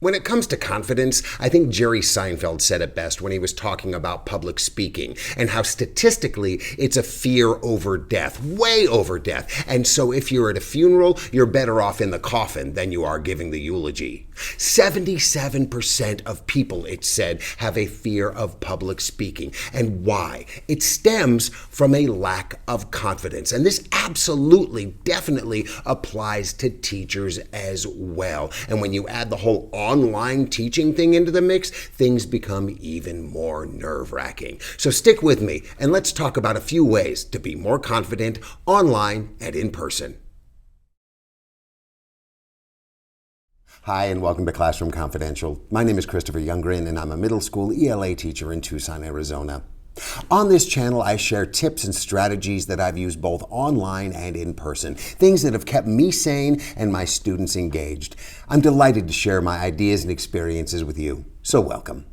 When it comes to confidence, I think Jerry Seinfeld said it best when he was talking about public speaking and how statistically it's a fear over death, way over death. And so if you're at a funeral, you're better off in the coffin than you are giving the eulogy. 77% of people, it said, have a fear of public speaking. And why? It stems from a lack of confidence. And this absolutely, definitely applies to teachers as well. And when you add the whole online teaching thing into the mix, things become even more nerve-wracking. So stick with me and let's talk about a few ways to be more confident online and in person. Hi, and welcome to Classroom Confidential. My name is Christopher Youngren, and I'm a middle school ELA teacher in Tucson, Arizona. On this channel, I share tips and strategies that I've used both online and in person, things that have kept me sane and my students engaged. I'm delighted to share my ideas and experiences with you, so welcome.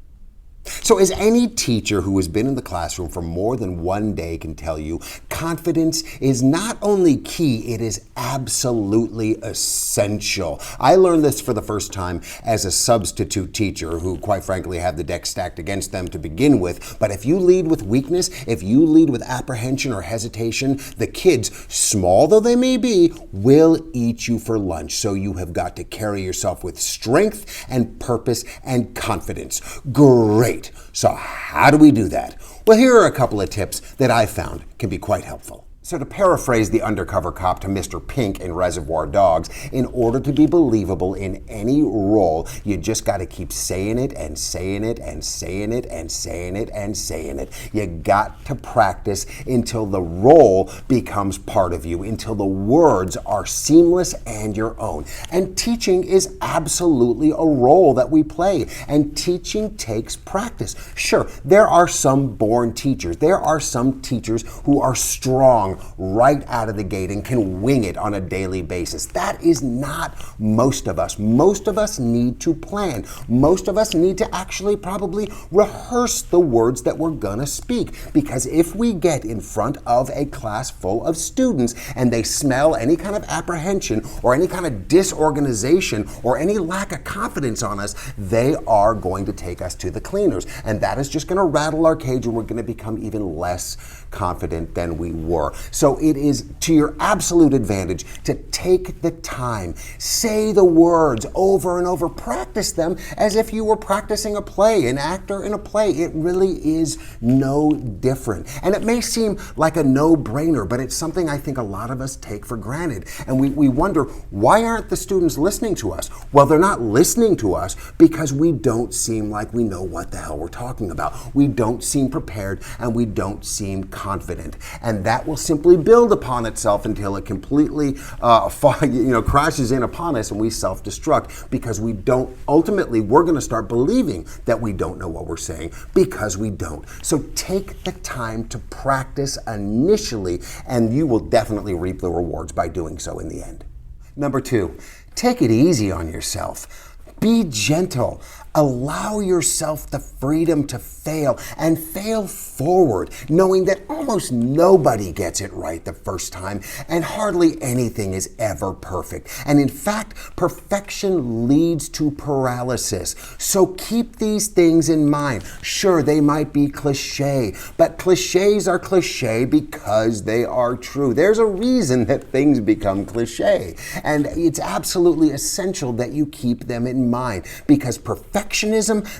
So as any teacher who has been in the classroom for more than one day can tell you, confidence is not only key, it is absolutely essential. I learned this for the first time as a substitute teacher who, quite frankly, had the deck stacked against them to begin with. But if you lead with weakness, if you lead with apprehension or hesitation, the kids, small though they may be, will eat you for lunch. So you have got to carry yourself with strength and purpose and confidence. Great. So how do we do that? Well, here are a couple of tips that I found can be quite helpful. So to paraphrase the undercover cop to Mr. Pink in Reservoir Dogs, in order to be believable in any role, you just got to keep saying it and saying it and saying it and saying it and saying it. You got to practice until the role becomes part of you, until the words are seamless and your own. And teaching is absolutely a role that we play, and teaching takes practice. Sure, there are some born teachers. There are some teachers who are strong right out of the gate and can wing it on a daily basis. That is not most of us. Most of us need to plan. Most of us need to actually probably rehearse the words that we're gonna speak, because if we get in front of a class full of students and they smell any kind of apprehension or any kind of disorganization or any lack of confidence on us, they are going to take us to the cleaners, and that is just going to rattle our cage, and we're going to become even less confident than we were. So it is to your absolute advantage to take the time, say the words over and over, practice them as if you were practicing a play, an actor in a play. It really is no different. And it may seem like a no-brainer, but it's something I think a lot of us take for granted. And we wonder, why aren't the students listening to us? Well, they're not listening to us because we don't seem like we know what the hell we're talking about. We don't seem prepared, and we don't seem confident. And that will simply build upon itself until it completely crashes in upon us and we self-destruct, because we don't, ultimately we're going to start believing that we don't know what we're saying because we don't. So take the time to practice initially, and you will definitely reap the rewards by doing so in the end. Number 2, take it easy on yourself. Be gentle. Allow yourself the freedom to fail, and fail forward, knowing that almost nobody gets it right the first time, and hardly anything is ever perfect. And in fact, perfection leads to paralysis. So keep these things in mind. Sure, they might be cliche, but cliches are cliche because they are true. There's a reason that things become cliche, and it's absolutely essential that you keep them in mind, because perfectionism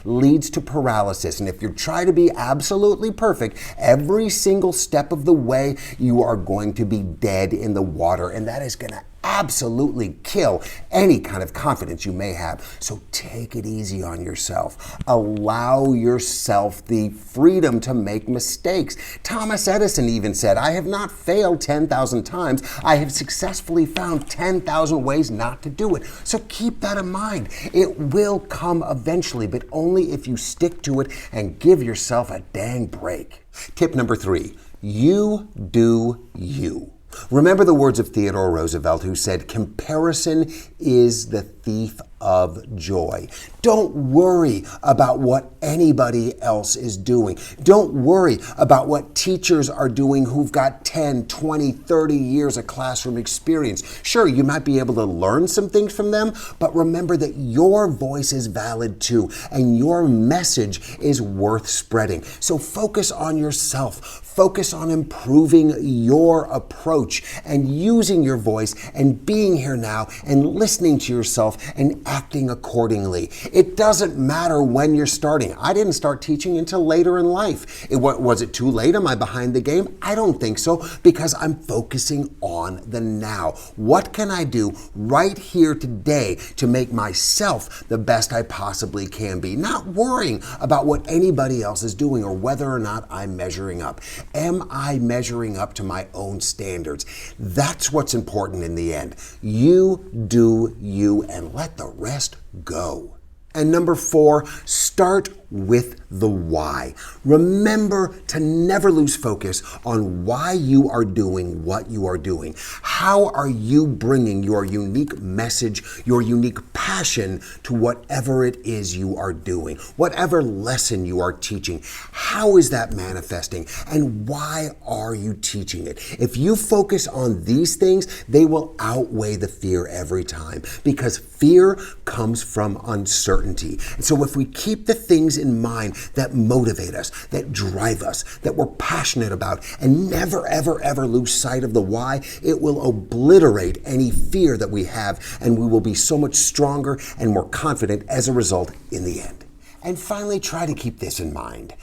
leads to paralysis. And if you try to be absolutely perfect every single step of the way, you are going to be dead in the water, and that is going to absolutely kill any kind of confidence you may have. So take it easy on yourself. Allow yourself the freedom to make mistakes. Thomas Edison even said, "I have not failed 10,000 times. I have successfully found 10,000 ways not to do it." So keep that in mind. It will come eventually, but only if you stick to it and give yourself a dang break. Tip number 3, you do you. Remember the words of Theodore Roosevelt, who said, "Comparison is the thief of joy. Don't worry about what anybody else is doing. Don't worry about what teachers are doing who've got 10, 20, 30 years of classroom experience. Sure, you might be able to learn some things from them, but remember that your voice is valid too, and your message is worth spreading. So focus on yourself. Focus on improving your approach and using your voice and being here now and listening to yourself and acting accordingly. It doesn't matter when you're starting. I didn't start teaching until later in life. Was it too late? Am I behind the game? I don't think so, because I'm focusing on the now. What can I do right here today to make myself the best I possibly can be? Not worrying about what anybody else is doing or whether or not I'm measuring up. Am I measuring up to my own standards? That's what's important in the end. You do you and let the rest go. And number 4, start with the why. Remember to never lose focus on why you are doing what you are doing. How are you bringing your unique message, your unique passion to whatever it is you are doing, whatever lesson you are teaching? How is that manifesting, and why are you teaching it? If you focus on these things, they will outweigh the fear every time, because fear comes from uncertainty. And so if we keep the things in mind that motivate us, that drive us, that we're passionate about, and never, ever, ever lose sight of the why, it will obliterate any fear that we have, and we will be so much stronger and more confident as a result in the end. And finally, try to keep this in mind.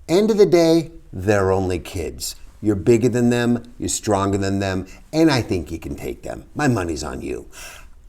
End of the day, they're only kids. You're bigger than them, you're stronger than them, and I think you can take them. My money's on you.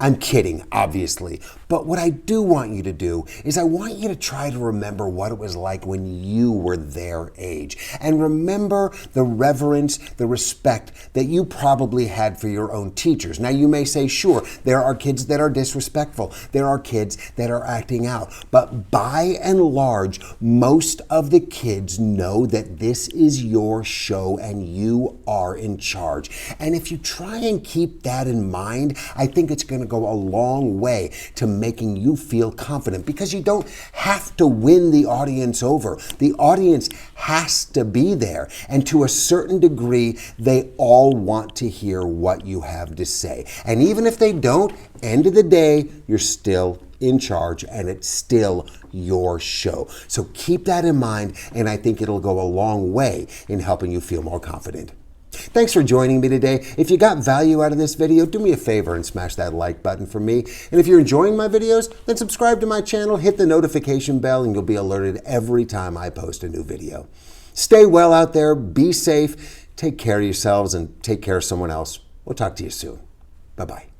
I'm kidding, obviously, but what I do want you to do is I want you to try to remember what it was like when you were their age. And remember the reverence, the respect that you probably had for your own teachers. Now you may say, sure, there are kids that are disrespectful. There are kids that are acting out. But by and large, most of the kids know that this is your show and you are in charge. And if you try and keep that in mind, I think it's going to go a long way to making you feel confident, because you don't have to win the audience over. The audience has to be there, and to a certain degree, they all want to hear what you have to say. And even if they don't, end of the day, you're still in charge and it's still your show. So keep that in mind, and I think it'll go a long way in helping you feel more confident. Thanks for joining me today. If you got value out of this video, do me a favor and smash that like button for me. And if you're enjoying my videos, then subscribe to my channel, hit the notification bell, and you'll be alerted every time I post a new video. Stay well out there, be safe, take care of yourselves, and take care of someone else. We'll talk to you soon. Bye-bye.